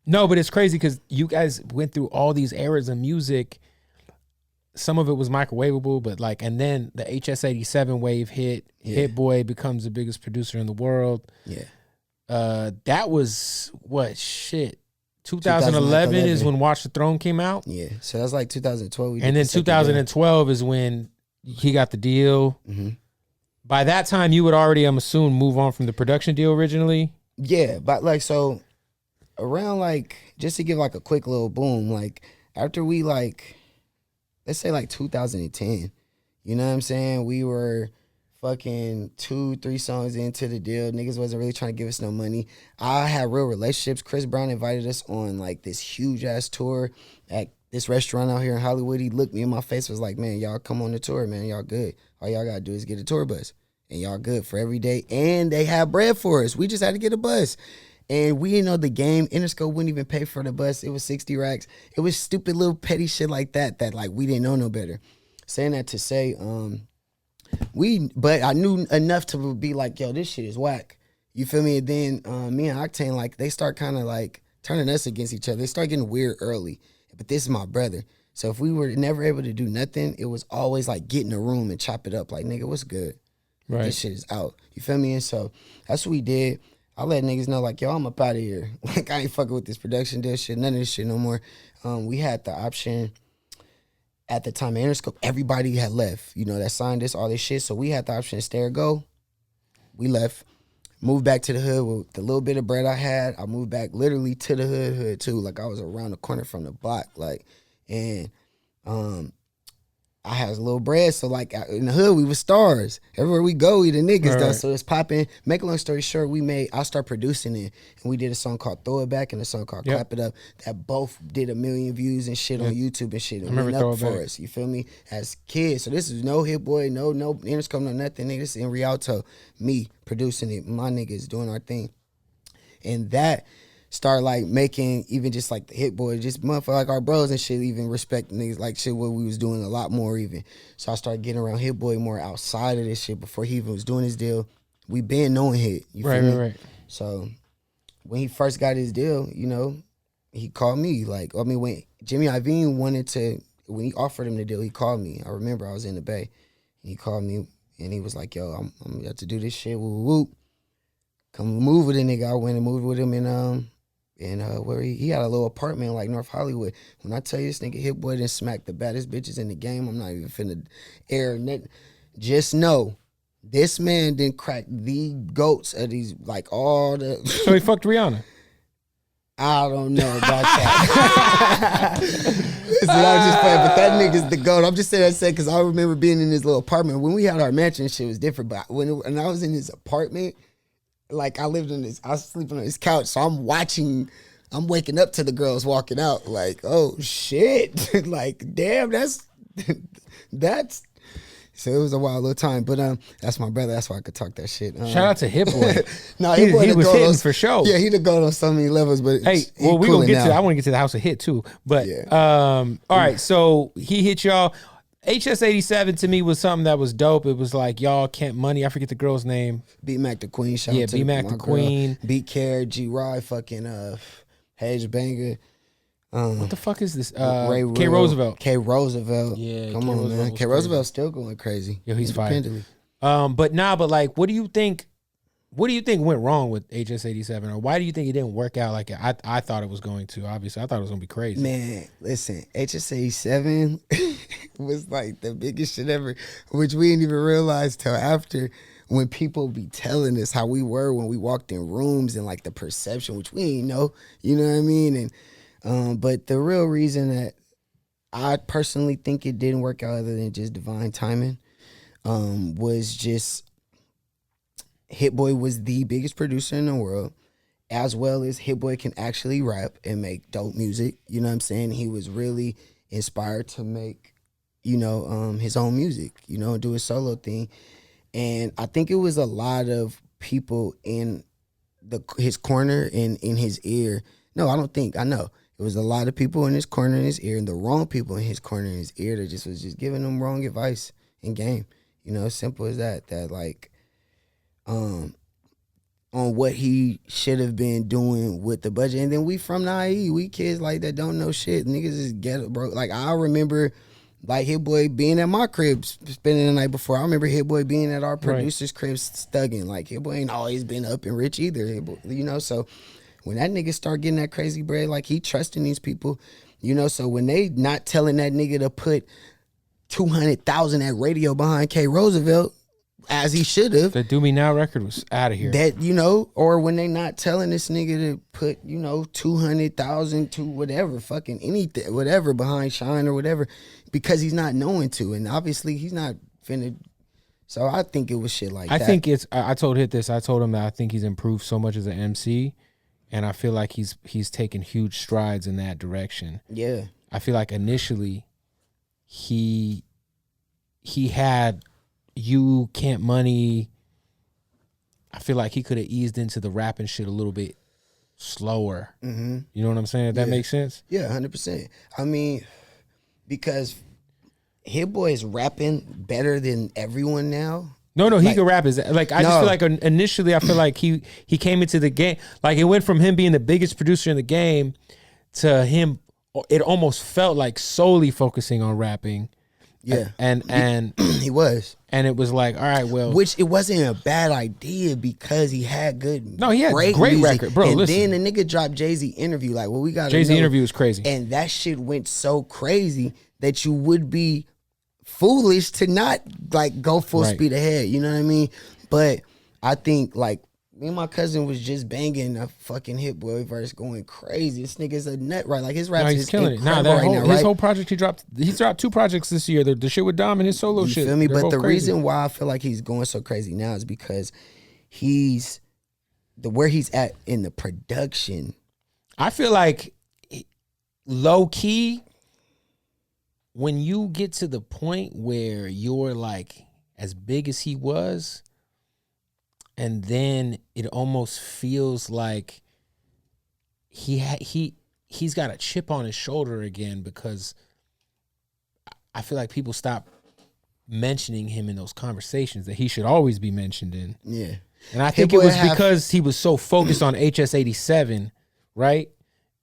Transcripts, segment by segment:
No, but it's crazy because you guys went through all these eras of music. Some of it was microwavable, but like, and then the HS87 wave hit. Yeah. Hit Boy becomes the biggest producer in the world. Yeah. That was what shit. 2011 is when Watch the Throne came out. Yeah. So that's like 2012. And then 2012 is when he got the deal. Mm-hmm. By that time, you would already, I'm assuming, move on from the production deal originally. Yeah, but like, so around like, just to give like a quick little boom, like after we like, let's say like 2010, you know what I'm saying? We were fucking 2-3 songs into the deal. Niggas wasn't really trying to give us no money. I had real relationships. Chris Brown invited us on like this huge ass tour at this restaurant out here in Hollywood. He looked me in my face, was like, man, y'all come on the tour, man. Y'all good. All y'all gotta do is get a tour bus. And y'all good for every day. And they have bread for us. We just had to get a bus. And we didn't know the game. Interscope wouldn't even pay for the bus. It was 60 racks. It was stupid little petty shit like that like we didn't know no better. Saying that to say, but I knew enough to be like, yo, this shit is whack. You feel me? And then me and Octane, like, they start kind of like turning us against each other. They start getting weird early. But this is my brother. So if we were never able to do nothing, it was always like get in a room and chop it up. Like, nigga, what's good? Right. This shit is out. You feel me? And so that's what we did. I let niggas know, like, yo, I'm up out of here. Like, I ain't fucking with this production deal shit, none of this shit no more. We had the option at the time of Interscope. Everybody had left, you know, that signed us, all this shit. So we had the option to stay or go. We left, moved back to the hood with the little bit of bread I had. I moved back literally to the hood too. Like, I was around the corner from the block, like, and I had a little bread, so like in the hood we was stars. Everywhere we go, we the niggas though. So it's popping. Make a long story short, I started producing it, and we did a song called "Throw It Back" and a song called "Clap It Up" that both did 1 million views and shit on YouTube and shit. And went up for us. You feel me? As kids, so this is no Hit Boy, no Interscope, no nothing. Niggas in Rialto, me producing it, my niggas doing our thing, and that start like making even just like the Hit Boy, just motherfucker like our bros and shit, even respect niggas like shit what we was doing a lot more even. So I started getting around Hit Boy more outside of this shit before he even was doing his deal. We been knowing Hit, you feel me? Right. So when he first got his deal, you know, he called me. Like, I mean, when Jimmy Iovine when he offered him the deal, he called me. I remember I was in the Bay. And he called me and he was like, yo, I'm about to do this shit, whoop, whoop. Come move with a nigga. I went and moved with him and where he had a little apartment in like North Hollywood. When I tell you this nigga Hit Boy done smacked the baddest bitches in the game, I'm not even finna air net. Just know, this man didn't crack the goats of these, like all the. So he fucked Rihanna. I don't know about that. Listen, I was just playing, but that nigga's the GOAT. I'm just saying that because I remember being in his little apartment. When we had our mansion, shit was different. But when I was in his apartment, like I was sleeping on his couch, so I'm waking up to the girls walking out, like, oh shit, like damn, that's. So it was a wild little time, but that's my brother. That's why I could talk that shit. Shout out to Hit Boy. No, Hit Boy he was hitting for sure. Yeah, he'd have gone on so many levels, but hey, well, we gonna get to. I want to get to the House of Hit too, but all right. So he hit y'all. HS87 to me was something that was dope. It was like y'all Kent Money. I forget the girl's name. Beat Mac the Queen. Shout out to Beat Mac the Queen. Beat Care, G Rye, fucking Hedge Banger. What the fuck is this? K Roosevelt. K Roosevelt. Yeah, come on, man. K Roosevelt's still going crazy. Yo, he's fire. But like, what do you think? What do you think went wrong with HS87, or why do you think it didn't work out like I thought it was going to? Obviously, I thought it was gonna be crazy. Man, listen, HS87 was like the biggest shit ever, which we didn't even realize till after, when people be telling us how we were when we walked in rooms and like the perception, which we didn't know, you know what I mean? And but the real reason that I personally think it didn't work out, other than just divine timing, was just Hit Boy was the biggest producer in the world, as well as Hit Boy can actually rap and make dope music. You know what I'm saying? He was really inspired to make, you know, his own music, you know, do his solo thing. And I think it was a lot of people in his corner and in his ear. No, I don't think. I know. It was a lot of people in his corner in his ear, and the wrong people in his corner in his ear that just was just giving him wrong advice in game. You know, simple as that. That like, on what he should have been doing with the budget. And then we from the IE, we kids like that don't know shit. Niggas is ghetto, bro. Like I remember like Hit Boy being at my crib spending the night before. I remember Hit Boy being at our producer's crib stugging. Like Hit Boy ain't always been up and rich either, Hit Boy, you know. So when that nigga start getting that crazy bread, like he trusting these people, you know. So when they not telling that nigga to put 200,000 at radio behind K Roosevelt, as he should have. The Do Me Now record was out of here. That, you know, or when they not telling this nigga to put, you know, 200,000 to whatever, fucking anything, whatever behind Shine or whatever, because he's not knowing to, and obviously he's not finna. So I think it was shit like that. I think it's. I told Hit this. I told him that I think he's improved so much as an MC, and I feel like he's taken huge strides in that direction. Yeah, I feel like initially he had You Can't Money. I feel like he could have eased into the rapping shit a little bit slower. Mm-hmm. You know what I'm saying? If that makes sense? Yeah, 100%. I mean, because Hit Boy is rapping better than everyone now. No, he could rap. Just feel like initially I feel like he came into the game. Like it went from him being the biggest producer in the game to him, it almost felt like solely focusing on rapping. Yeah. And he was. And it was like, all right, well. Which it wasn't a bad idea because he had good. No, he had great record. Bro, and listen. then the nigga dropped Jay-Z interview. Like, well, we got Jay-Z interview was crazy. And that shit went so crazy that you would be foolish to not like go full speed ahead. You know what I mean? But I think like me and my cousin was just banging a fucking Hit Boy verse, going crazy. This nigga's a nut, right? Like his raps is killing it. His whole project he dropped 2 projects this year. The shit with Dom and his solo shit. You feel me? But the reason why I feel like he's going so crazy now is because where he's at in the production. I feel like low key, when you get to the point where you're like as big as he was, and then it almost feels like he's got a chip on his shoulder again, because I feel like people stop mentioning him in those conversations that he should always be mentioned in. Yeah. And I think it was because he was so focused on HS87, right?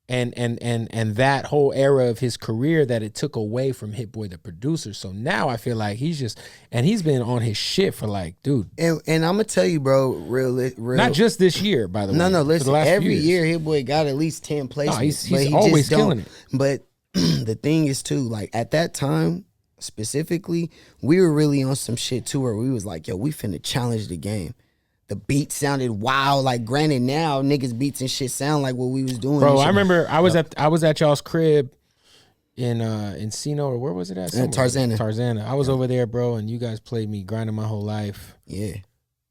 And that whole era of his career that it took away from Hit Boy the producer. So now I feel like he's been on his shit for like, dude. And I'm gonna tell you, bro, real not just this year, by the way. No, listen, every year Hit Boy got at least 10 placements. No, he's always killing it. But the thing is too, like at that time specifically, we were really on some shit too where we was like, yo, we finna challenge the game. The beat sounded wild. Like, granted, now niggas beats and shit sound like what we was doing. Bro, I remember I was at y'all's crib in Encino, or where was it at? Tarzana. I was over there, bro, and you guys played me Grinding My Whole Life. Yeah.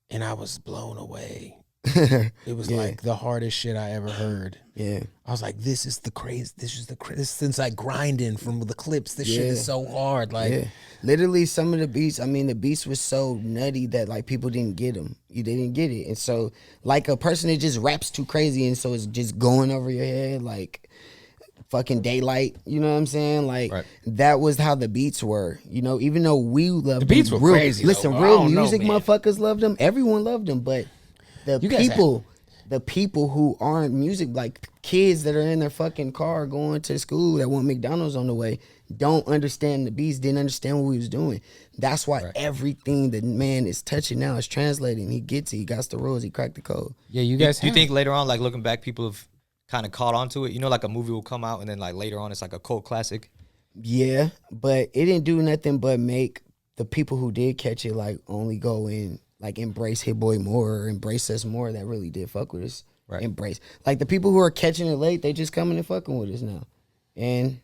And I was blown away. It was like the hardest shit I ever heard. Yeah. I was like, this is the crazy. This since like grinding from the clips. This shit is so hard. Like, literally some of the beats, I mean, the beats was so nutty that like people didn't get them. They didn't get it. And so like a person that just raps too crazy and so it's just going over your head like fucking Daylight, you know what I'm saying? Like that was how the beats were, you know, even though we loved the beats them, were crazy. Listen, real music motherfuckers loved them. Everyone loved them, but the people who aren't music, like kids that are in their fucking car going to school that want McDonald's on the way, don't understand the beats, didn't understand what we was doing. That's why everything that man is touching now is translating. He gets it. He got the rules. He cracked the code. Yeah, you guys. Do you think later on, like looking back, people have kind of caught on to it? You know, like a movie will come out and then like later on it's like a cult classic. Yeah, but it didn't do nothing but make the people who did catch it like only go in, like embrace Hit Boy more, or embrace us more. That really did fuck with us. Right. Embrace. Like the people who are catching it late, they just coming and fucking with us now. And